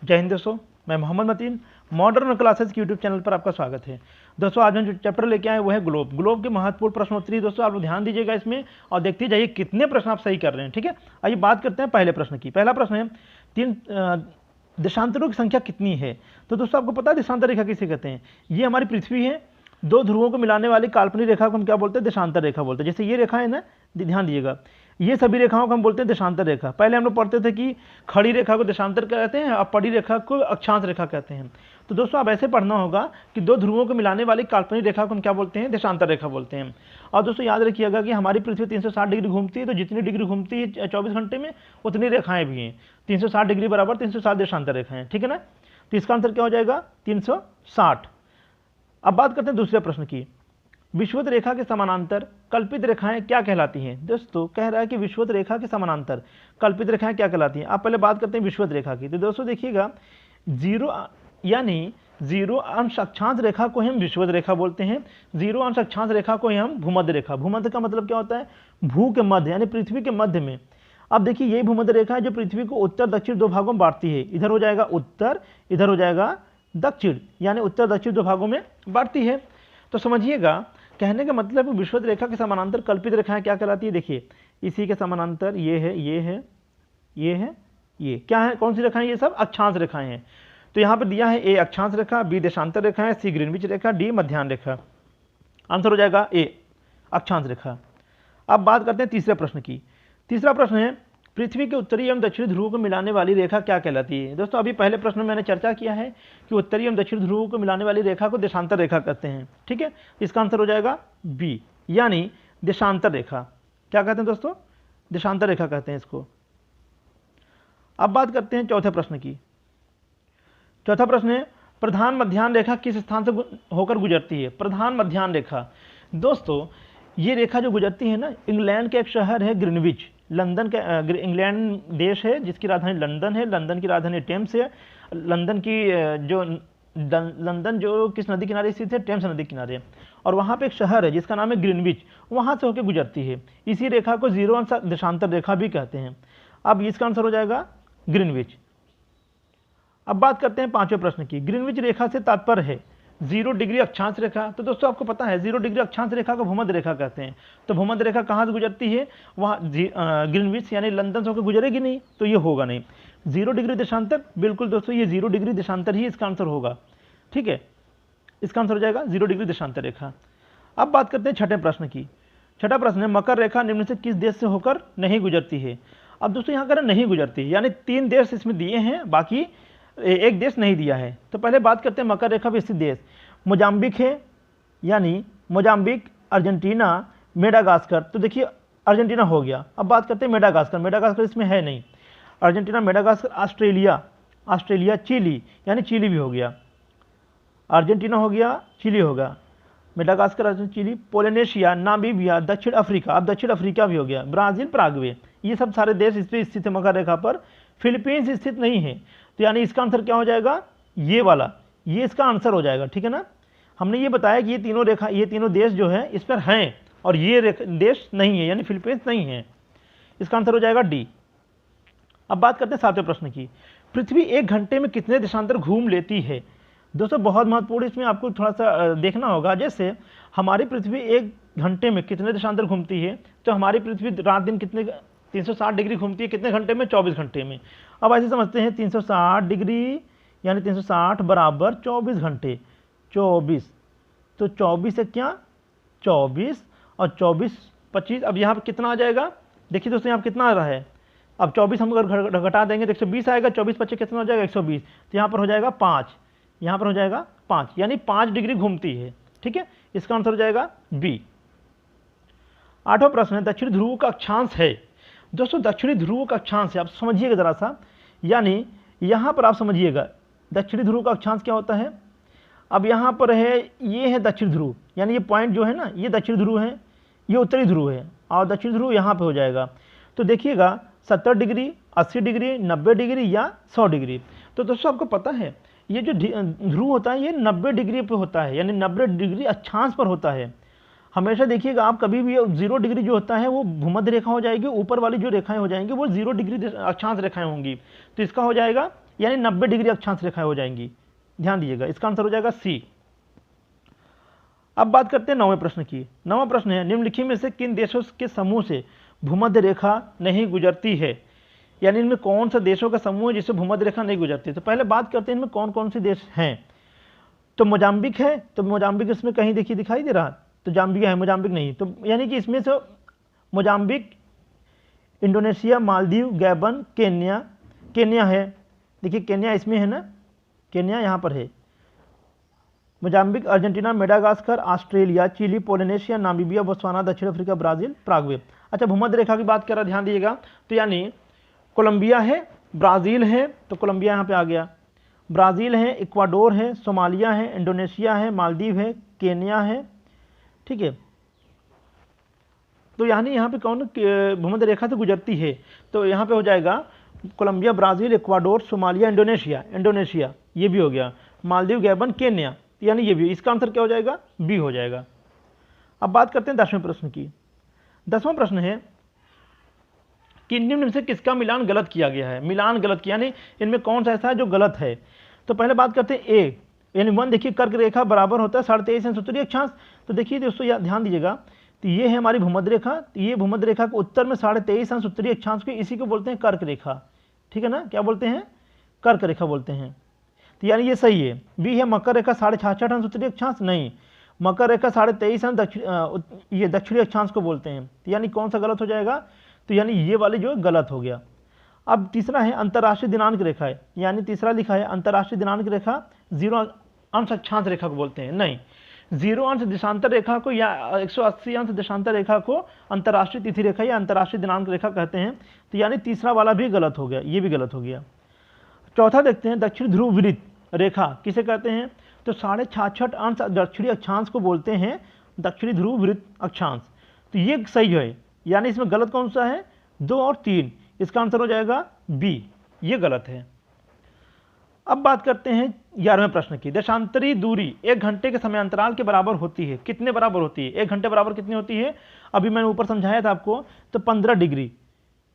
जय हिंद दोस्तों, मैं मोहम्मद मतीन मॉडर्न क्लासेस की यूट्यूब चैनल पर आपका स्वागत है। दोस्तों आज हम जो चैप्टर लेके आए वो है ग्लोब के महत्वपूर्ण प्रश्नोत्तरी। दोस्तों आप लोग ध्यान दीजिएगा इसमें और देखते जाइए कितने प्रश्न आप सही कर रहे हैं। ठीक है, आइए बात करते हैं पहले प्रश्न की। पहला प्रश्न है तीन देशांतरों की संख्या कितनी है। तो दोस्तों आपको पता है देशांतर रेखा किसे कहते हैं। ये हमारी पृथ्वी है, दो ध्रुवों को मिलाने वाली काल्पनिक रेखा को हम क्या बोलते हैं, देशांतर रेखा बोलते हैं। जैसे ये रेखा है ना, ध्यान दीजिएगा, ये सभी रेखाओं को हम बोलते हैं देशांतर रेखा। पहले हम लोग पढ़ते थे कि खड़ी रेखा को देशांतर कहते हैं और पड़ी रेखा को अक्षांश रेखा कहते हैं। तो दोस्तों अब ऐसे पढ़ना होगा कि दो ध्रुवों को मिलाने वाली काल्पनिक रेखा को हम क्या बोलते हैं, देशांतर रेखा बोलते हैं। और दोस्तों याद रखिएगा कि हमारी पृथ्वी 360 डिग्री घूमती है, तो जितनी डिग्री घूमती है 24 घंटे में उतनी रेखाएं भी हैं। 360 डिग्री बराबर 360 देशांतर रेखाएं। ठीक है ना, तो इसका आंसर क्या हो जाएगा, 360। अब बात करते हैं दूसरे प्रश्न की। विषुवत रेखा के समानांतर कल्पित रेखाएं क्या कहलाती हैं। दोस्तों कह रहा है कि विषुवत रेखा के समानांतर कल्पित रेखाएं क्या कहलाती हैं। आप पहले बात करते हैं विषुवत रेखा की। तो दोस्तों देखिएगा, जीरो अंश अक्षांश रेखा को हम विषुवत रेखा बोलते हैं, 0 अंश अक्षांश रेखा को हम भूमध्य रेखा। भूमध्य का मतलब क्या होता है, भू के मध्य यानी पृथ्वी के मध्य में। अब देखिए यही भूमध्य रेखा है जो पृथ्वी को उत्तर दक्षिण दो भागों में बांटती है। इधर हो जाएगा उत्तर, इधर हो जाएगा दक्षिण, यानी उत्तर दक्षिण दो भागों में बांटती है। तो समझिएगा, कहने का मतलब विषुवत रेखा के समानांतर कल्पित रेखाएं क्या कहलाती है। देखिए इसी के समानांतर ये है, ये है, ये है, ये क्या है, कौन सी रेखाएं, ये सब अक्षांश रेखाएं हैं। तो यहाँ पर दिया है ए अक्षांश रेखा, बी देशांतर रेखा है, सी ग्रीनविच रेखा, डी मध्याह्न रेखा। आंसर हो जाएगा ए अक्षांश रेखा। अब बात करते हैं तीसरे प्रश्न की। तीसरा प्रश्न है पृथ्वी के उत्तरी एवं दक्षिणी ध्रुव को मिलाने वाली रेखा क्या कहलाती है। दोस्तों अभी पहले प्रश्न में मैंने चर्चा किया है कि उत्तरी एवं दक्षिणी ध्रुव को मिलाने वाली रेखा को देशांतर रेखा कहते हैं। ठीक है, इसका आंसर हो जाएगा बी यानी देशांतर रेखा। क्या कहते हैं दोस्तों, देशांतर रेखा कहते हैं इसको। अब बात करते हैं चौथे प्रश्न की। चौथा प्रश्न है प्रधान मध्याह्न रेखा किस स्थान से होकर गुजरती है। प्रधान मध्याह्न रेखा, दोस्तों ये रेखा जो गुजरती है ना, इंग्लैंड के एक शहर है ग्रीनविच, लंदन का इंग्लैंड देश है जिसकी राजधानी लंदन है, लंदन की राजधानी टेम्स है। लंदन जो किस नदी किनारे स्थित है, टेम्स नदी किनारे। और वहाँ पे एक शहर है जिसका नाम है ग्रीनविच, वहाँ से होकर गुजरती है। इसी रेखा को 0 अंश देशांतर रेखा भी कहते हैं। अब इसका आंसर हो जाएगा ग्रीनविच। अब बात करते हैं पांचवें प्रश्न की। ग्रीनविच रेखा से तात्पर्य है 0 डिग्री अक्षांश रेखा। तो दोस्तों आपको पता है 0 डिग्री अक्षांश रेखा को भूमध्य रेखा कहते हैं। तो भूमध्य रेखा कहाँ से गुजरती है, वहाँ ग्रीनविच यानी लंदन से होकर गुजरेगी नहीं, तो ये होगा नहीं। 0 डिग्री देशांतर, बिल्कुल दोस्तों ये 0 डिग्री देशांतर ही इसका आंसर होगा। ठीक है, इसका आंसर हो जाएगा 0 डिग्री देशांतर रेखा। अब बात करते हैं छठे प्रश्न की। छठा प्रश्न है मकर रेखा निम्न से किस देश से होकर नहीं गुजरती है। अब दोस्तों यहाँ कर नहीं गुजरती, यानी 3 देश इसमें दिए हैं, बाकी एक देश नहीं दिया है। तो पहले बात करते हैं मकर रेखा पर स्थित देश। मोजाम्बिक है, यानी मोजाम्बिक, अर्जेंटीना, मेडागास्कर। तो देखिए अर्जेंटीना हो गया। अब बात करते हैं मेडागास्कर। मेडागास्कर इसमें है नहीं। अर्जेंटीना, मेडागास्कर, ऑस्ट्रेलिया, चिली, यानी चिली भी हो गया। अर्जेंटीना हो गया, चिली होगा, मेडागास्कर, चिली, पोलिनेशिया, नामीबिया, दक्षिण अफ्रीका। अब दक्षिण अफ्रीका भी हो गया, ब्राजील, पराग्वे। ये सब सारे देश इस पर स्थित है मकर रेखा पर। फिलीपींस स्थित नहीं है, तो यानी इसका आंसर क्या हो जाएगा, ये वाला, ये इसका आंसर हो जाएगा। ठीक है ना, हमने ये बताया कि ये तीनों रेखा, ये तीनों देश जो है इस पर हैं और ये देश नहीं है, यानी फिलीपींस नहीं है। इसका आंसर हो जाएगा डी। अब बात करते हैं सातवें प्रश्न की। पृथ्वी 1 घंटे में कितने देशांतर घूम लेती है। दोस्तों बहुत महत्वपूर्ण, इसमें आपको थोड़ा सा देखना होगा। जैसे हमारी पृथ्वी 1 घंटे में कितने देशांतर घूमती है, तो हमारी पृथ्वी रात दिन कितने 360 डिग्री घूमती है, कितने घंटे में, 24 घंटे में। अब ऐसे समझते हैं 360 डिग्री यानी 360 बराबर 24 घंटे, 24, तो 24 है क्या, 24 और 24 25। अब यहाँ पर कितना आ जाएगा, देखिए दोस्तों यहाँ पर कितना आ रहा है। अब 24 हम अगर घटा देंगे तो 120 आएगा, 24 25 कितना हो जाएगा, 120। तो यहाँ पर हो जाएगा 5, यहाँ पर हो जाएगा 5, यानी 5 डिग्री घूमती है। ठीक है, इसका आंसर हो जाएगा बी। आठवां प्रश्न है दक्षिण ध्रुव का अक्षांश है। दोस्तों दक्षिणी ध्रुव का अक्षांश है, आप समझिएगा जरा सा, यानी यहाँ पर आप समझिएगा दक्षिणी ध्रुव का अक्षांश क्या होता है। अब यहाँ पर है, ये है दक्षिण ध्रुव, यानी ये पॉइंट जो है ना, ये दक्षिण ध्रुव है, ये उत्तरी ध्रुव है, और दक्षिण ध्रुव यहाँ पे हो जाएगा। तो देखिएगा 70 डिग्री, 80 डिग्री, 90 डिग्री या 100 डिग्री। तो दोस्तों आपको पता है ये जो ध्रुव होता है ये 90 डिग्री पे होता है, यानी 90 डिग्री अक्षांश पर होता है। हमेशा देखिएगा आप कभी भी 0 डिग्री जो होता है वो भूमध्य रेखा हो जाएगी, ऊपर वाली जो रेखाएं हो जाएंगी वो 0 डिग्री अक्षांश रेखाएं होंगी। तो इसका हो जाएगा यानी 90 डिग्री अक्षांश रेखाएं हो जाएंगी। ध्यान दीजिएगा, इसका आंसर हो जाएगा सी। अब बात करते हैं 9वें प्रश्न की। 9वां प्रश्न है, निम्नलिखित में से किन देशों के समूह से भूमध्य रेखा नहीं गुजरती है? यानी इनमें कौन सा देशों का समूह है जिससे भूमध्य रेखा नहीं गुजरती? तो पहले बात करते हैं इनमें कौन कौन से देश हैं। तो मोजाम्बिक है, तो मोजाम्बिक इसमें कहीं देखिए दिखाई दे रहा, तो जाम्बिया है, मोजाम्बिक नहीं। तो यानी कि इसमें से Mozambique, Indonesia, Maldives, Gabon, Kenya है। देखिए केन्या इसमें है ना, केन्या यहाँ पर है। Mozambique, Argentina, Madagascar, Australia, Chile, Polynesia, Namibia, Botswana, दक्षिण अफ्रीका, ब्राजील, पैराग्वे। अच्छा, भूमध्य रेखा की बात कर रहा, ध्यान दीजिएगा। तो यानी कोलंबिया है, ब्राज़ील है, तो कोलंबिया यहाँ पे आ गया, ब्राज़ील है, इक्वाडोर है, सोमालिया है, इंडोनेशिया है, मालदीव है, केन्या है। ठीक है, तो यानी यहाँ पे कौन भूमध्य रेखा से गुजरती है? तो यहाँ पे हो जाएगा Colombia, Brazil, Ecuador, Somalia, Indonesia ये भी हो गया, मालदीव, गैबन, केन्या, यानी ये भी। इसका आंसर क्या हो जाएगा? बी हो जाएगा। अब बात करते हैं 10वें प्रश्न की। 10वां प्रश्न है कि निम्न से किसका मिलान गलत किया गया है? मिलान गलत किया, यानी इनमें कौन सा ऐसा है जो गलत है? तो पहले बात करते हैं ए, यानी 1 देखिए कर्क रेखा बराबर होता है 23.5 उत्तरी अक्षांश। तो देखिए दोस्तों ध्यान दीजिएगा, तो ये है हमारी भूमध्य रेखा, तो ये भूमध्य रेखा के उत्तर में 23.5 उत्तरी अक्षांश को, इसी को बोलते हैं कर्क रेखा। ठीक है ना, क्या बोलते हैं? कर्क रेखा बोलते हैं। तो यानी ये सही है। बी है मकर रेखा 66.5 उत्तरी अक्षांश, नहीं, मकर रेखा 23.5 ये दक्षिणी अक्षांश को बोलते हैं। तो यानी कौन सा गलत हो जाएगा? तो यानी ये वाले जो गलत हो गया। अब तीसरा है अंतर्राष्ट्रीय दिनांक रेखा है, यानी तीसरा लिखा है अंतर्राष्ट्रीय दिनांक रेखा 0 अंश अक्षांश रेखा को बोलते हैं, नहीं, 0 अंश देशांतर रेखा को या 180 अंश देशांतर रेखा को अंतर्राष्ट्रीय तिथि रेखा या अंतर्राष्ट्रीय दिनांक रेखा कहते हैं। तो यानी तीसरा वाला भी गलत हो गया, ये भी गलत हो गया। चौथा देखते हैं, दक्षिण ध्रुव वृत्त रेखा किसे कहते हैं? तो 66.5 अंश दक्षिणी अक्षांश को बोलते हैं दक्षिणी ध्रुव वृत्त अक्षांश। तो ये सही है, यानी इसमें गलत कौन सा है? 2 और 3, इसका आंसर हो जाएगा बी, ये गलत है। अब बात करते हैं 11वें प्रश्न की। देशांतरी दूरी 1 घंटे के समय अंतराल के बराबर होती है, कितने बराबर होती है? 1 घंटे बराबर कितनी होती है? अभी मैंने ऊपर समझाया था आपको, तो 15 डिग्री।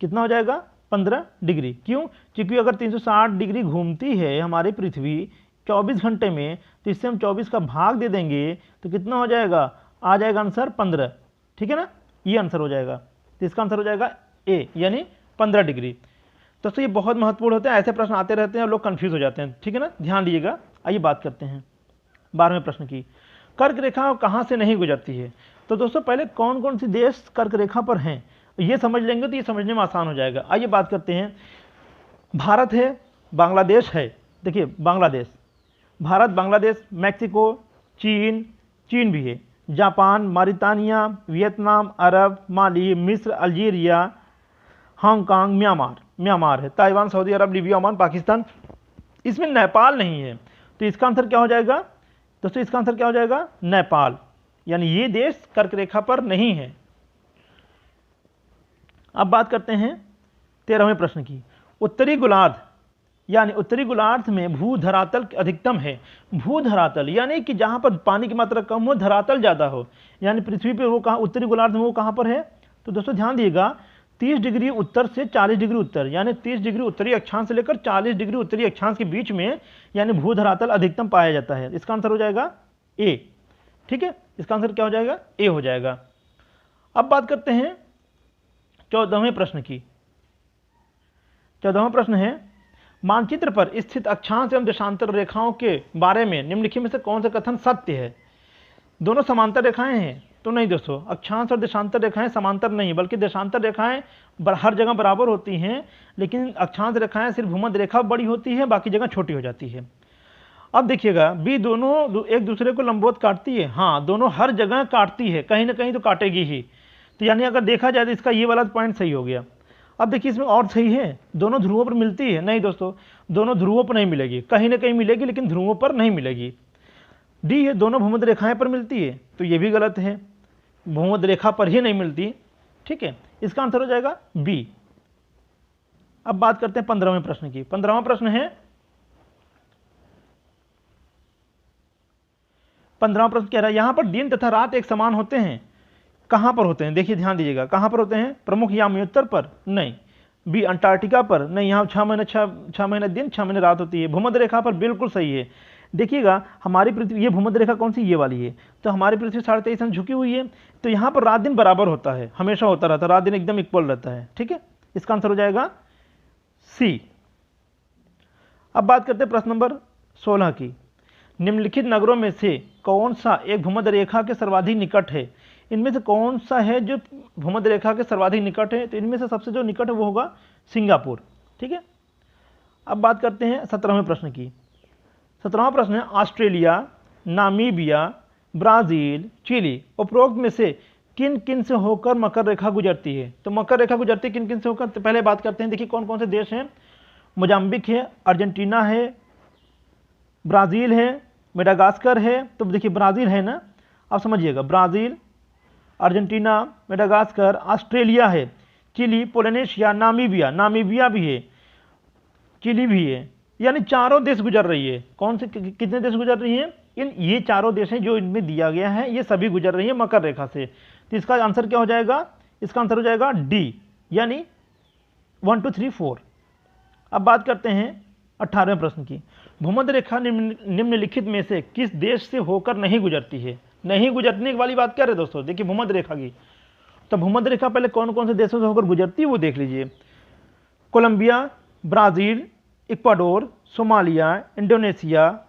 कितना हो जाएगा? 15 डिग्री। क्यों? क्योंकि अगर 360 डिग्री घूमती है हमारी पृथ्वी 24 घंटे में, तो इससे हम 24 का भाग दे देंगे तो कितना हो जाएगा? आ जाएगा आंसर 15। ठीक है ना, ये आंसर हो जाएगा। तो इसका आंसर हो जाएगा ए, यानी 15 डिग्री। दोस्तों ये बहुत महत्वपूर्ण होते हैं, ऐसे प्रश्न आते रहते हैं और लोग कंफ्यूज हो जाते हैं। ठीक है ना, ध्यान दीजिएगा। आइए बात करते हैं 12वें प्रश्न की। कर्क रेखा कहाँ से नहीं गुजरती है? तो दोस्तों पहले कौन कौन से देश कर्क रेखा पर हैं ये समझ लेंगे तो ये समझने में आसान हो जाएगा। आइए बात करते हैं। भारत है, बांग्लादेश है, देखिए बांग्लादेश, भारत, बांग्लादेश, मैक्सिको, चीन भी है, जापान, मॉरिटानिया, वियतनाम, अरब, माली, मिस्र, अल्जीरिया, हांगकांग, म्यांमार है, ताइवान, सऊदी अरब, लीबिया, ओमान, पाकिस्तान। इसमें नेपाल नहीं है, तो इसका आंसर क्या हो जाएगा दोस्तों? इसका आंसर क्या हो जाएगा? नेपाल, यानी ये देश कर्क रेखा पर नहीं है। अब बात करते हैं 13वें प्रश्न की। उत्तरी गोलार्ध, यानी उत्तरी गोलार्ध में भूधरातल अधिकतम है। भूधरातल यानी कि जहां पर पानी की मात्रा कम हो, धरातल ज्यादा हो, यानी पृथ्वी पर वो कहाँ, उत्तरी गोलार्ध में वो कहां पर है? तो दोस्तों ध्यान दिएगा, 30 डिग्री उत्तर से 40 डिग्री उत्तर, यानी 30 डिग्री उत्तरी अक्षांश से लेकर 40 डिग्री उत्तरी अक्षांश के बीच में, यानी भूधरातल अधिकतम पाया जाता है। इसका आंसर हो जाएगा ए। ठीक है, इसका आंसर क्या हो जाएगा? ए हो जाएगा। अब बात करते हैं 14वें प्रश्न की। 14वां प्रश्न है, मानचित्र पर स्थित अक्षांश एवं देशांतर रेखाओं के बारे में निम्नलिखित में से कौन सा कथन सत्य है? दोनों समांतर रेखाएं हैं? तो नहीं दोस्तों, अक्षांश और देशांतर रेखाएं समांतर नहीं, बल्कि देशांतर रेखाएं हर जगह बराबर होती हैं, लेकिन अक्षांश रेखाएं सिर्फ भूमध्य रेखा बड़ी होती है, बाकी जगह छोटी हो जाती है। अब देखिएगा, बी दोनों एक दूसरे को लंबवत काटती है। हाँ, दोनों हर जगह काटती है, कहीं ना कहीं तो काटेगी ही। तो यानी अगर देखा जाए तो इसका ये वाला पॉइंट सही हो गया। अब देखिए इसमें और सही है, दोनों ध्रुवों पर मिलती है? नहीं दोस्तों, दोनों ध्रुवों पर नहीं मिलेगी, कहीं ना कहीं मिलेगी, लेकिन ध्रुवों पर नहीं मिलेगी। डी है, दोनों भूमध्य रेखाएं पर मिलती है, तो ये भी गलत है, भूमध्य रेखा पर ही नहीं मिलती। ठीक है, इसका आंसर हो जाएगा बी। अब बात करते हैं 15वें प्रश्न की। 15वां प्रश्न है, 15वां प्रश्न कह रहा है, यहां पर दिन तथा रात एक समान होते हैं, कहां पर होते हैं? देखिए ध्यान दीजिएगा, कहां पर होते हैं? प्रमुख यामी उत्तर पर? नहीं, बी अंटार्कटिका पर, नहीं यहाँ 6 महीने दिन 6 महीने रात होती है। भूमध्य रेखा पर बिल्कुल सही है। देखिएगा हमारी पृथ्वी, ये भूमध्य रेखा कौन सी, ये वाली है, तो हमारी पृथ्वी 23.5 अंश झुकी हुई है, तो यहाँ पर रात दिन बराबर होता है, हमेशा होता रहता है, रात दिन एकदम इक्वल रहता है। ठीक है, इसका आंसर हो जाएगा सी। अब बात करते हैं प्रश्न नंबर 16 की। निम्नलिखित नगरों में से कौन सा एक भूमध्य रेखा के सर्वाधिक निकट है? इनमें से कौन सा है जो भूमध्य रेखा के सर्वाधिक निकट है? तो इनमें से सबसे जो निकट है वो होगा सिंगापुर। ठीक है, अब बात करते हैं 17वें प्रश्न की। 17वां प्रश्न है ऑस्ट्रेलिया, नामीबिया, ब्राज़ील, चिली उपरोक्त में से किन किन से होकर मकर रेखा गुजरती है? तो मकर रेखा गुजरती है किन किन से होकर, तो पहले बात करते हैं, देखिए कौन कौन से देश हैं। मोजाम्बिक है, अर्जेंटीना है, ब्राज़ील है, मेडागास्कर है। तो देखिए ब्राज़ील है ना, आप समझिएगा, ब्राज़ील, अर्जेंटीना, मेडागास्कर, ऑस्ट्रेलिया है, चिली, पोलिनेशिया, नामीबिया, नामीबिया भी है, चिली भी है, यानी चारों देश गुजर रही है। कौन से कितने देश गुजर रही हैं? ये चारों देश हैं जो इनमें दिया गया है, ये सभी गुजर रही है मकर रेखा से। तो इसका आंसर क्या हो जाएगा? इसका आंसर हो जाएगा डी, यानी 1 2 3 4। अब बात करते हैं 18वें प्रश्न की। भूमध्य रेखा निम्नलिखित में से किस देश से होकर नहीं गुजरती है? नहीं गुजरने वाली बात क्या है दोस्तों, देखिए भूमध्य रेखा की, तो भूमध्य रेखा पहले कौन कौन से देशों से होकर गुजरती है वो देख लीजिए। Colombia, Brazil, Ecuador, Somalia, Indonesia,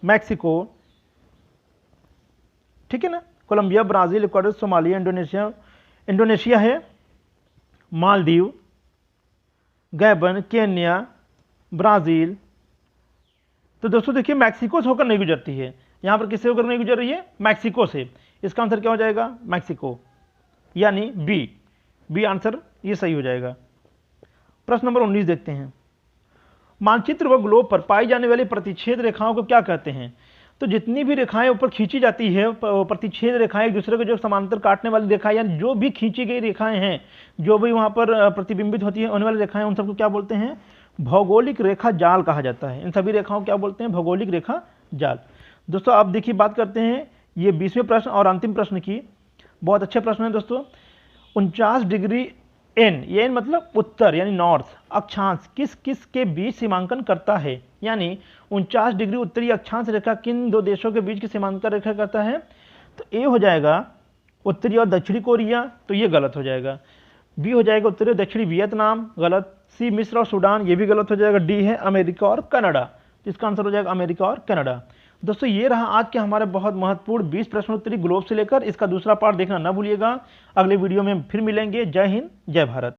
Mexico. ठीक है ना, Colombia, Brazil, Ecuador, Somalia, Indonesia है, मालदीव, गैबन, केन्या, ब्राज़ील। तो दोस्तों देखिए मैक्सिको से होकर नहीं गुजरती है, यहाँ पर किससे होकर नहीं गुजर रही है? मैक्सिको से। इसका आंसर क्या हो जाएगा? मैक्सिको, यानी बी। बी आंसर ये सही हो जाएगा। प्रश्न नंबर 19 देखते हैं। मानचित्र व ग्लोब पर पाई जाने वाली प्रतिच्छेद रेखाओं को क्या कहते हैं? तो जितनी भी रेखाएं ऊपर खींची जाती है, प्रतिच्छेद रेखाएं, एक दूसरे को जो समांतर काटने वाली रेखाएं, यानी जो भी खींची गई रेखाएं हैं, जो भी वहां पर प्रतिबिंबित होती है होने वाली रेखाएं, उन सबको क्या बोलते हैं? भौगोलिक रेखा जाल कहा जाता है। इन सभी रेखाओं को क्या बोलते हैं? भौगोलिक रेखा जाल। दोस्तों आप देखिए बात करते हैं ये 20वें प्रश्न और अंतिम प्रश्न की। बहुत अच्छे प्रश्न है दोस्तों। 49 डिग्री एन, ये एन मतलब उत्तर यानी नॉर्थ, अक्षांश किस किस के बीच सीमांकन करता है? यानी 49 डिग्री उत्तरी अक्षांश रेखा किन दो देशों के बीच की सीमांकन रेखा करता है? तो ए हो जाएगा उत्तरी और दक्षिणी कोरिया, तो ये गलत हो जाएगा। बी हो जाएगा उत्तरी और दक्षिणी वियतनाम, गलत। सी मिस्र और सूडान, ये भी गलत हो जाएगा। डी है अमेरिका और कनाडा, तो इसका आंसर हो जाएगा अमेरिका और कनाडा। दोस्तों ये रहा आज के हमारे बहुत महत्वपूर्ण 20 प्रश्नोत्तरी ग्लोब से लेकर। इसका दूसरा पार्ट देखना ना भूलिएगा। अगले वीडियो में फिर मिलेंगे। जय हिंद, जय भारत।